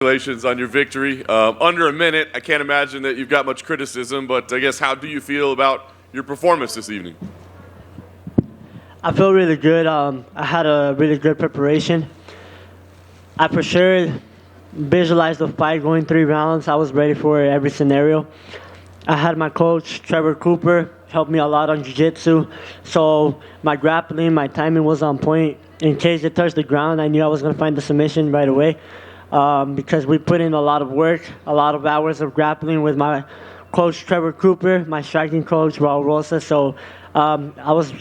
Congratulations on your victory. Under a minute, I can't imagine that you've got much criticism, but I guess how do you feel about your performance this evening? I feel really good. I had a really good preparation. I for sure visualized the fight going 3 rounds. I was ready for every scenario. I had my coach, Trevor Cooper, help me a lot on jiu-jitsu. So my grappling, my timing was on point. In case it touched the ground, I knew I was going to find the submission right away. Because we put in a lot of work, a lot of hours of grappling with my coach Trevor Cooper, my striking coach Raul Rosas. So I was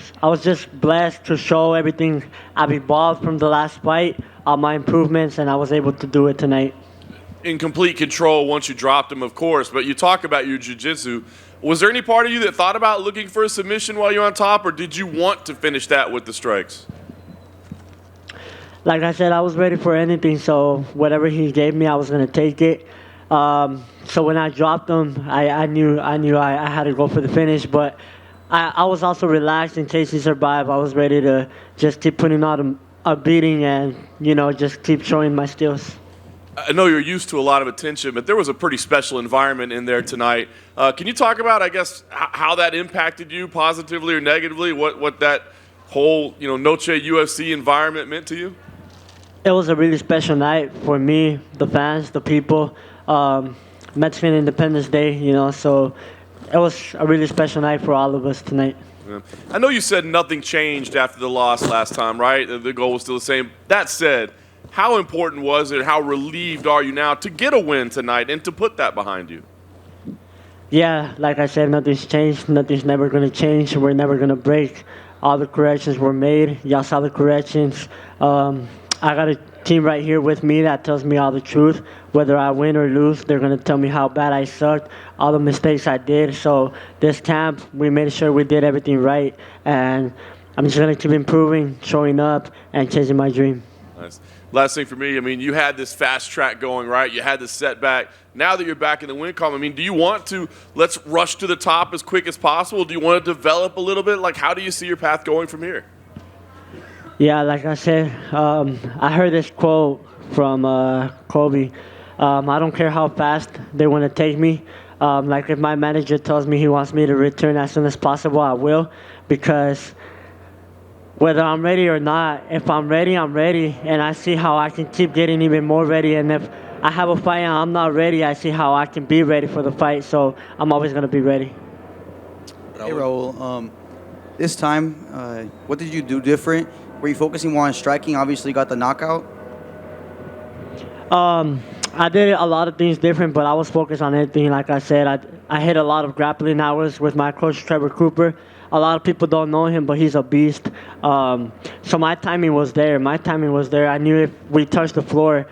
just blessed to show everything I've evolved from the last fight, my improvements, and I was able to do it tonight. In complete control once you dropped him, of course, but you talk about your jiu-jitsu. Was there any part of you that thought about looking for a submission while you're on top, or did you want to finish that with the strikes? Like I said, I was ready for anything, so whatever he gave me, I was going to take it. So when I dropped him, I knew I had to go for the finish, but I was also relaxed in case he survived. I was ready to just keep putting out a beating and, just keep showing my skills. I know you're used to a lot of attention, but there was a pretty special environment in there tonight. Can you talk about, I guess, how that impacted you positively or negatively, what that whole, Noche UFC environment meant to you? It was a really special night for me, the fans, the people. Mexican Independence Day, so it was a really special night for all of us tonight. Yeah. I know you said nothing changed after the loss last time, right? The goal was still the same. That said, how important was it, how relieved are you now to get a win tonight and to put that behind you? Yeah, like I said, nothing's changed. Nothing's never going to change. We're never going to break. All the corrections were made. Y'all saw the corrections. I got a team right here with me that tells me all the truth. Whether I win or lose, they're going to tell me how bad I sucked, all the mistakes I did. So this camp, we made sure we did everything right. And I'm just going to keep improving, showing up, and chasing my dream. Nice. Last thing for me, you had this fast track going, right? You had this setback. Now that you're back in the win column, do you want to, let's rush to the top as quick as possible? Do you want to develop a little bit? How do you see your path going from here? Yeah, like I said, I heard this quote from Kobe. I don't care how fast they want to take me. If my manager tells me he wants me to return as soon as possible, I will. Because whether I'm ready or not, if I'm ready, I'm ready. And I see how I can keep getting even more ready. And if I have a fight and I'm not ready, I see how I can be ready for the fight. So I'm always going to be ready. Hey, Raul. This time, what did you do different? Were you focusing more on striking? Obviously, you got the knockout. I did a lot of things different, but I was focused on everything. Like I said, I hit a lot of grappling hours with my coach, Trevor Cooper. A lot of people don't know him, but he's a beast. So my timing was there. I knew if we touched the floor,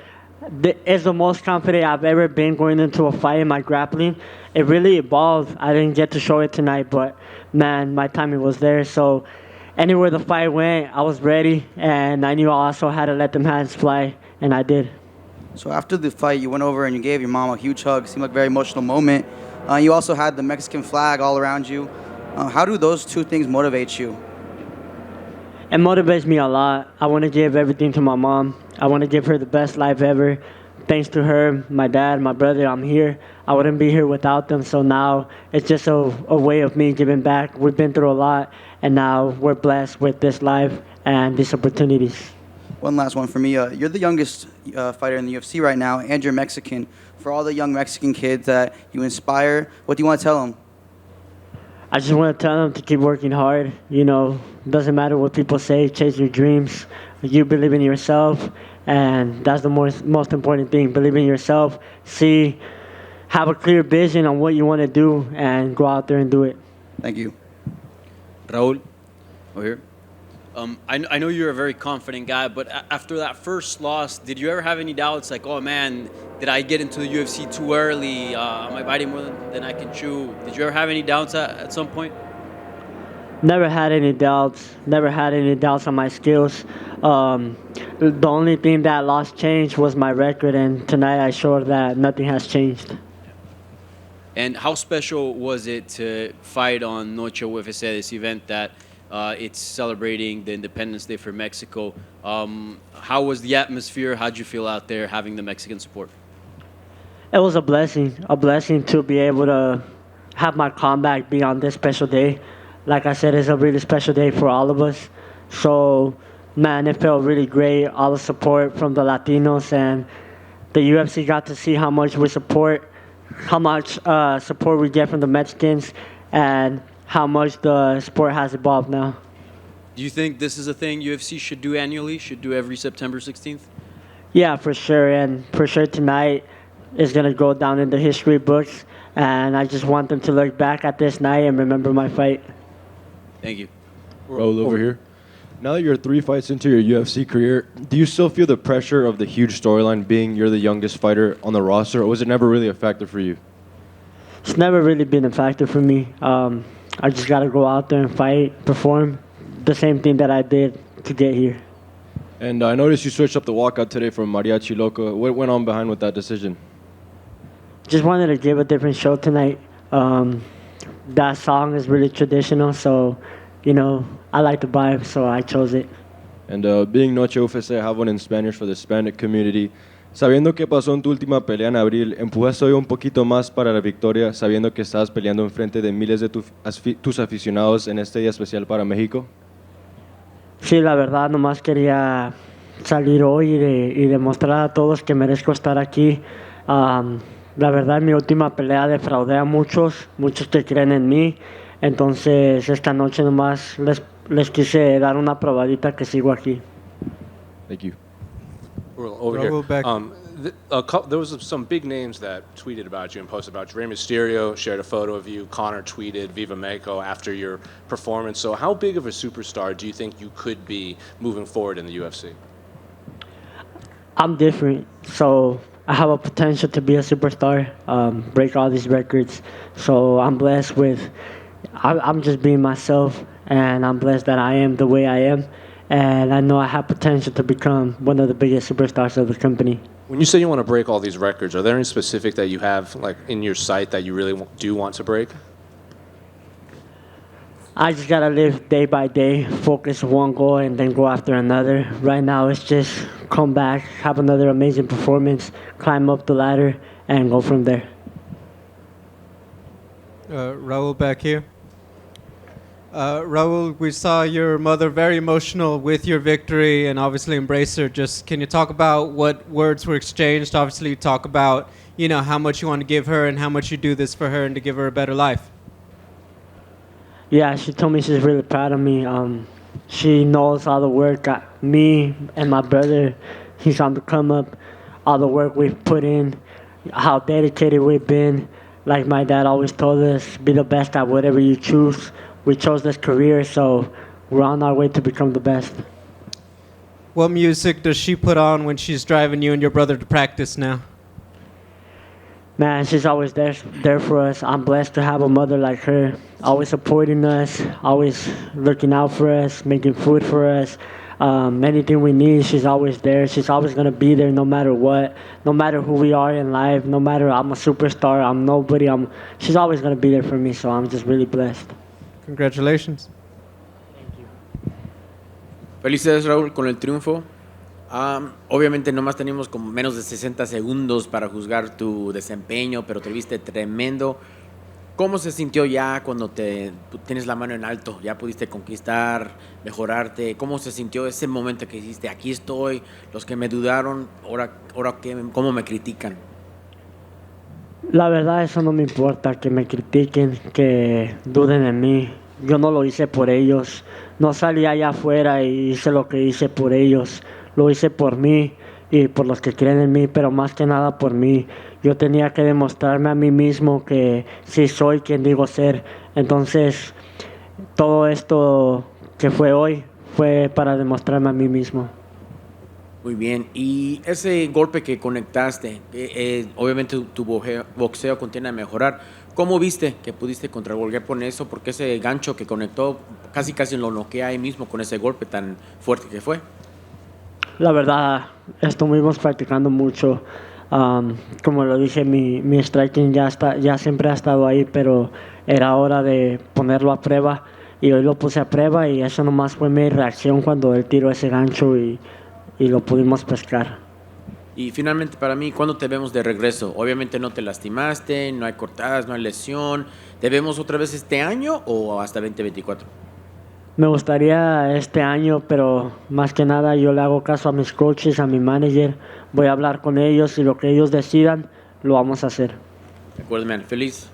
it's the most confident I've ever been going into a fight in my grappling. It really evolved. I didn't get to show it tonight, but, man, my timing was there. So anywhere the fight went, I was ready, and I knew I also had to let them hands fly, and I did. So after the fight, you went over and you gave your mom a huge hug. It seemed like a very emotional moment. You also had the Mexican flag all around you. How do those two things motivate you? It motivates me a lot. I want to give everything to my mom. I want to give her the best life ever. Thanks to her, my dad, my brother, I'm here. I wouldn't be here without them. So now it's just a way of me giving back. We've been through a lot, and now we're blessed with this life and these opportunities. One last one for me. You're the youngest fighter in the UFC right now, and you're Mexican. For all the young Mexican kids that you inspire, what do you want to tell them? I just want to tell them to keep working hard. Doesn't matter what people say, chase your dreams. You believe in yourself, and that's the most important thing. Believe in yourself. Have a clear vision on what you want to do, and go out there and do it. Thank you. Raul, over here. I know you're a very confident guy, but after that first loss, did you ever have any doubts like, oh man, did I get into the UFC too early? Am I biting more than I can chew? Did you ever have any doubts at some point? Never had any doubts. Never had any doubts on my skills. The only thing that loss changed was my record, and tonight I showed that nothing has changed. And how special was it to fight on Noche UFC, this event that it's celebrating the Independence Day for Mexico? How was the atmosphere? How'd you feel out there having the Mexican support? It was a blessing to be able to have my comeback be on this special day. Like I said, it's a really special day for all of us. So, man, it felt really great. All the support from the Latinos and the UFC got to see how much we support, how much support we get from the Mexicans, and how much the sport has evolved now. Do you think this is a thing UFC should do annually, should do every September 16th? Yeah, for sure. And for sure tonight is going to go down in the history books. And I just want them to look back at this night and remember my fight. Thank you. Raul, over here. Now that you're 3 fights into your UFC career, do you still feel the pressure of the huge storyline being you're the youngest fighter on the roster, or was it never really a factor for you? It's never really been a factor for me. I just got to go out there and fight, perform the same thing that I did to get here. And I noticed you switched up the walkout today from Mariachi Loco. What went on behind with that decision? Just wanted to give a different show tonight. That song is really traditional, so, I like the vibe, so I chose it. And being Noche UFC, I have one in Spanish for the Hispanic community. Sabiendo que pasó en tu última pelea en abril, ¿empujaste hoy un poquito más para la victoria, sabiendo que estabas peleando enfrente de miles de tus aficionados en este día especial para México? Sí, la verdad, nomás quería salir hoy y demostrar a todos que merezco estar aquí. La verdad, en mi última pelea defraudé a muchos que creen en mí. Entonces, esta noche nomás les quise dar una probadita que sigo aquí. Thank you. Over Raul, here. back. There was some big names that tweeted about you and posted about you. Rey Mysterio shared a photo of you. Conor tweeted Viva Mexico after your performance. So how big of a superstar do you think you could be moving forward in the UFC? I'm different, so I have a potential to be a superstar, break all these records. So I'm blessed with, I'm just being myself, and I'm blessed that I am the way I am. And I know I have potential to become one of the biggest superstars of the company. When you say you want to break all these records, are there any specific that you have like in your sight that you really do want to break? I just gotta live day by day, focus one goal and then go after another. Right now it's just come back, have another amazing performance, climb up the ladder, and go from there. Raul, back here. Raul, we saw your mother very emotional with your victory and obviously embrace her. Just can you talk about what words were exchanged? Obviously, you talk about, how much you want to give her and how much you do this for her and to give her a better life. Yeah, she told me she's really proud of me. She knows all the work me and my brother, he's on the come up, all the work we've put in, how dedicated we've been. Like my dad always told us, be the best at whatever you choose. We chose this career, so we're on our way to become the best. What music does she put on when she's driving you and your brother to practice now? Man, she's always there for us. I'm blessed to have a mother like her, always supporting us, always looking out for us, making food for us. Anything we need, she's always there. She's always going to be there no matter what, no matter who we are in life, no matter I'm a superstar, I'm nobody. She's always going to be there for me, so I'm just really blessed. Congratulations. Felicidades, Raúl, con el triunfo. Obviamente nomás teníamos como menos de 60 segundos para juzgar tu desempeño, pero te viste tremendo. ¿Cómo se sintió ya cuando tienes la mano en alto? Ya pudiste conquistar, mejorarte. ¿Cómo se sintió ese momento que dijiste, aquí estoy, los que me dudaron, ahora cómo me critican? La verdad, eso no me importa, que me critiquen, que duden en mí. Yo no lo hice por ellos. No salí allá afuera y hice lo que hice por ellos. Lo hice por mí y por los que creen en mí, pero más que nada por mí. Yo tenía que demostrarme a mí mismo que sí soy quien digo ser. Entonces, todo esto que fue hoy fue para demostrarme a mí mismo. Muy bien, y ese golpe que conectaste, obviamente tu boxeo contiene a mejorar. ¿Cómo viste que pudiste contragolpear con eso? Porque ese gancho que conectó casi lo noquea ahí mismo con ese golpe tan fuerte que fue. La verdad, estuvimos practicando mucho. Como lo dije, mi striking ya siempre ha estado ahí, pero era hora de ponerlo a prueba. Y hoy lo puse a prueba y eso nomás fue mi reacción cuando él tiró ese gancho y lo pudimos pescar. Y finalmente para mí, ¿cuándo te vemos de regreso? Obviamente no te lastimaste, no hay cortadas, no hay lesión. ¿Te vemos otra vez este año o hasta 2024? Me gustaría este año, pero más que nada yo le hago caso a mis coaches, a mi manager. Voy a hablar con ellos y lo que ellos decidan, lo vamos a hacer. De acuerdo, man. Feliz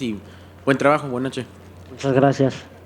y buen trabajo, buena noche. Muchas gracias.